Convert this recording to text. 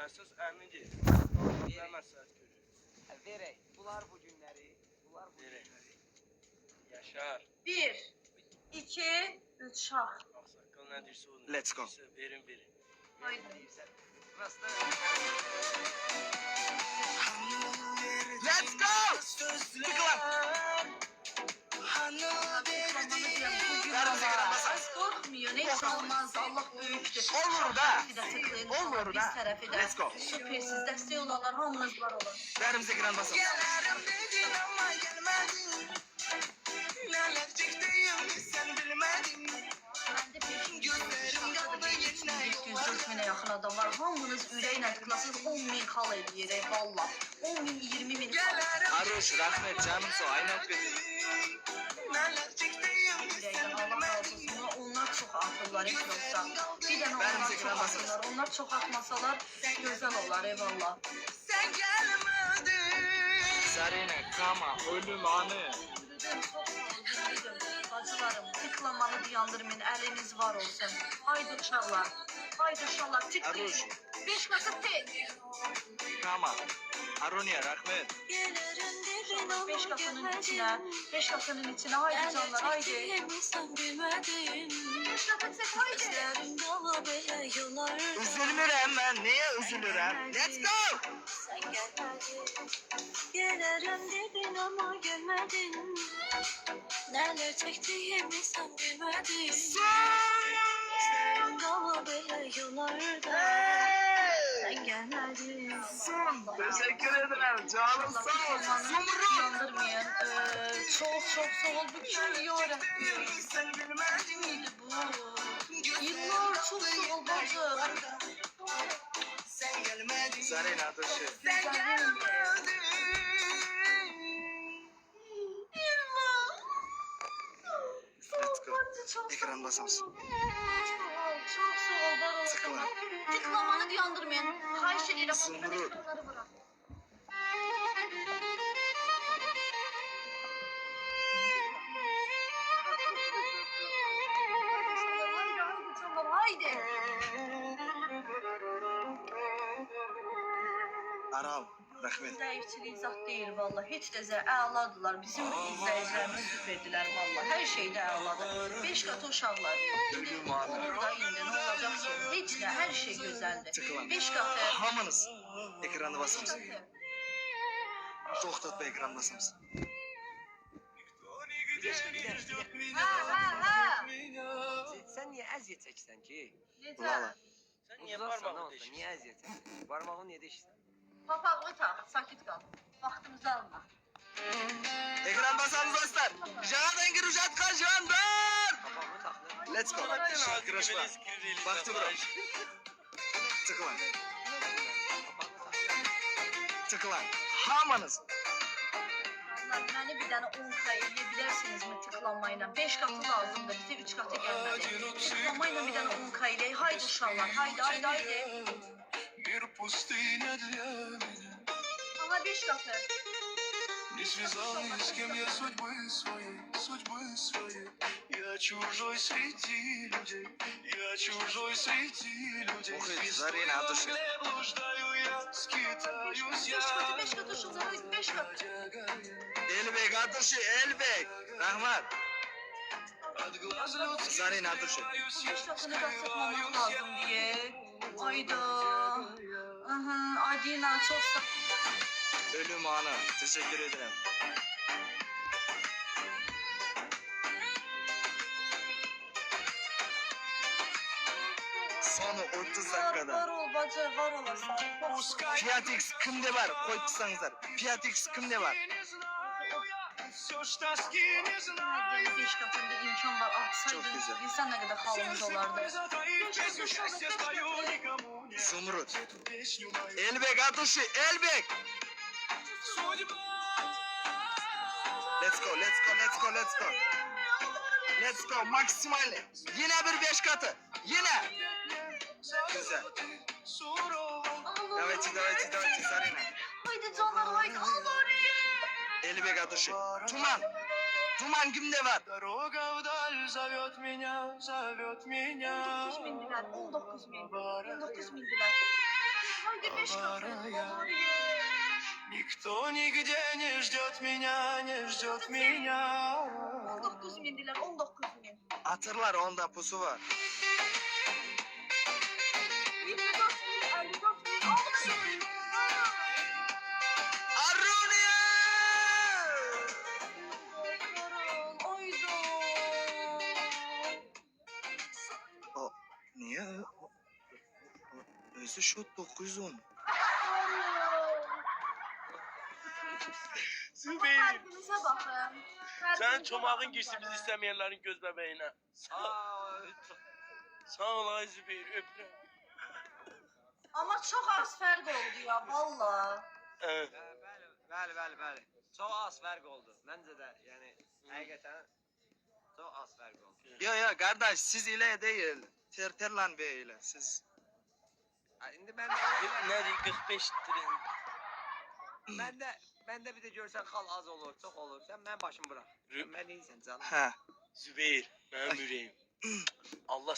Əsas əmidir. Verməz saat görür. Verək. Bunlar bu günləri. Yaşar. 1, 2, 3 şah. Ağsaqqal nə deyirsə onu. Let's go. Verin. Haydi. Rasta. Let's go! Tıklan. Az korkmuyor. Ne hiç olmaz. Allah büyüktür. Olur da. Bir de tıklayın. Olur Biz da. tərəfi də. Let's go. Süpersiz. Dəstək olanlar hamınız var olun. Verimize giren basalım. Gelirim dedin ama gelmedin. Lalefteyim sen bilmedin. Məndə bir Gözlerim kaldı yine 704 minə yaxın adam var. Hamınız ürəklə tıklasınız. 10 min kal eləyərək valla. 10 min, 20 min kal. Aruş, rahmet canım sağ aynat verin. Lalefteyim Ürəkdən Allah razı olsun. Onlar çox atırlar ekranda. Bir dənə Bərimizə onlar çox giren basalım. atırlar. Onlar çox atmasalar gözəl olar eyvallah. sen gelmedin. Zarina, kama, ölüm anı. Bacılarım, tıklamalı dayandırmayın, eliniz var olsun. Haydi uşaqlar, tıklayın. Aruş. 5 kasa tek. Kama. Arunya, rahmet. 5 kasanın içine, 5 kasanın içine. Haydi canlar, haydi. 5 kasa tek, haydi. Üzülmürəm ben, neye üzülürəm? Let's go! Gelirim dedin ama gelmedin. Neler çektiğimi sen bilmedin. Sen dolu böyle yollarda. Sen gelmedin. Teşekkür ederim, canım sağ ol. Zumrud. Yandırmayın. Çok sağ ol. Bütün yarabbim. Sen bilmedin. Neydi bu? Yıllar çok sağ ol bacım. Sen gelmedin. Zarina, dur şey. Sen gelmedin. Let's go. Çok Ekran basamsın. Çok sağ ol. Var olsun. Tıkla. Tıklamanı dayandırmayın. Xahiş edirəm. Zumrud. Ekranları bırak. Haydi. Aral, rahmet. Zəifçilik zat deyil valla. Heç də əladılar. Bizim izləyicilərimiz süperdilər valla. Hər şeydə əladır. 5 qat uşaqlar. Ölüm anı. Olur da indi nə olacaq ki? Heç nə, hər şey gözəldir. Tıklan. 5 qatı. Hamınız ekranı 5 basamsın. qatı. Toxtat ve ekran basamsın. Ha. Sen niye əziyyət çəksən ki? Necə? Valla. Sen niye Uzaqsan, parmağını olsa, değişirsin? niyə əziyyət çəksən? Barmağını niyə deşirsən? Papağını tak, sakit kal. Vaxtımızı alma. Ekran basalım dostlar. Jandan gir ujat kal jandan. Papağını taxdı. Let's go. Kıraşma. Baktı bura. Tıklan. Papağını taxdı. Tıklan. Hamınız. Onlar məni bir dənə 10k eləyə bilərsinizmi tıklanmayla? 5 qatı lazımdır, bizə 3 qatı gəlmədi. Tıklanmayla bir dənə 10k eləyə. Haydi uşaqlar, haydi. Bir пустыня для меня. Ama 5 qatı. Не связал ни с кем я судьбы своей. Я чужой среди людей, я чужой среди людей. Ох, Без Зарина, твоего души. не блуждаю я, скитаюсь 5 я. qatı uşaqlar, 5 qatı. Elbek atışı elbek. Rahmat. От глаз людских Зарина atışı. 5 qatını da tıklamaq lazım deyə. Ayda. Adina çox sağ. Ölüm anı. Teşekkür ederim. Sonu 30 Var dakikada. ol bacı, var olasın. Пускай Fiyat X kimde var? Koyup tutsanızlar. Fiyat X kimde var? не знаю я, все ж тоски не знаю. 5 qatında imkan var. Çok Atsaydın, güzel. bilsən nə qədər halımız Сердце olardı. мое затаив песню счастья спою никому не. Sumrut. Эту песню мою. Elbek atışı elbek. Судьба. Let's go, let's go, let's go, let's go. Let's go, maksimal. Yine bir 5 katı. Yine. Güzel. Давайте, Zarina. Haydi canlar, haydi. Allah'ım. Elbek atışı. Tuman. Tuman kimde var? Дорога вдаль зовет меня, зовет меня. 19 min diler, 19 min. 19 min diler. Haydi 5 katı. Никто нигде не ждет меня, не ждет меня. 19 min diler, 19 min. Hatırlar onda pusu var. 24 min, 54 min. Ağlayın. Arunia! Oydu. O niye? Özü şu 910. Zübeyir. Kalbinize bakın. Sen Kalbinize çomağın bakın girsin bana. biz istemeyenlerin göz bebeğine. Aa, Sağ ol ay Zübeyir öpürüm. Ama çok az fark oldu ya valla. Evet. bəli. Çox az fərq oldu. Məncə də, yəni həqiqətən çox az fərq oldu. Ya kardeş siz ile değil. Terterlan Bey ile siz. Ha, indi mən Ne diyeyim 45 tren. məndə bir də görsən xal az olur, çox olur. Sən mənim başımı bırax. Mən neysən canım? Ha. Zübeyir benim yüreğim. Allah